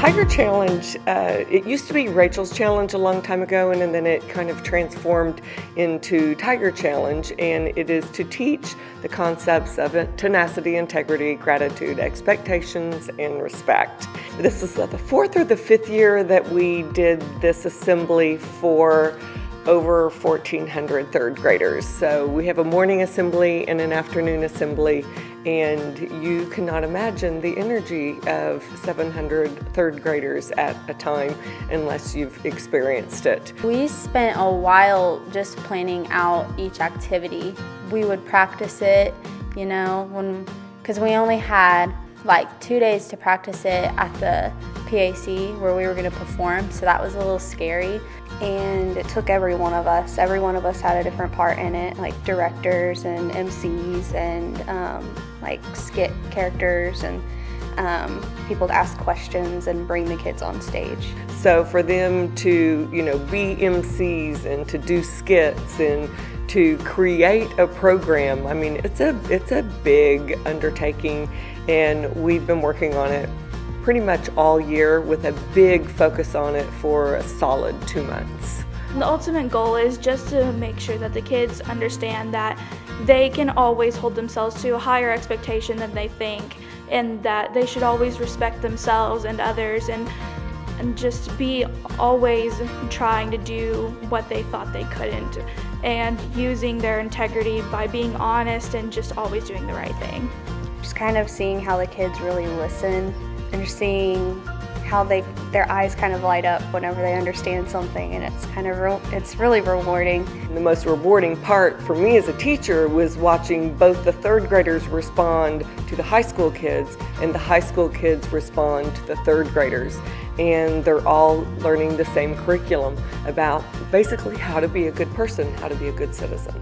T.I.G.E.R challenge, it used to be Rachel's challenge a long time ago, and then it kind of transformed into T.I.G.E.R challenge, and it is to teach the concepts of tenacity, integrity, gratitude, expectations, and respect. This is the fourth or the fifth year that we did this assembly for over 1,400 third graders. So we have a morning assembly and an afternoon assembly, and you cannot imagine the energy of 700 third graders at a time unless you've experienced it. We spent a while just planning out each activity. We would practice it, you know, because we only had like 2 days to practice it at the PAC where we were going to perform, so that was a little scary. And it took every one of us. Every one of us had a different part in it, like directors and MCs and like skit characters and people to ask questions and bring the kids on stage. So for them to, you know, be MCs and to do skits and to create a program, I mean, it's a big undertaking, and we've been working on it pretty much all year with a big focus on it for a solid 2 months. The ultimate goal is just to make sure that the kids understand that they can always hold themselves to a higher expectation than they think, and that they should always respect themselves and others, and just be always trying to do what they thought they couldn't, and using their integrity by being honest and just always doing the right thing. Just kind of seeing how the kids really listen and just seeing how their eyes kind of light up whenever they understand something, and it's really rewarding. The most rewarding part for me as a teacher was watching both the third graders respond to the high school kids and the high school kids respond to the third graders, and they're all learning the same curriculum about basically how to be a good person, how to be a good citizen.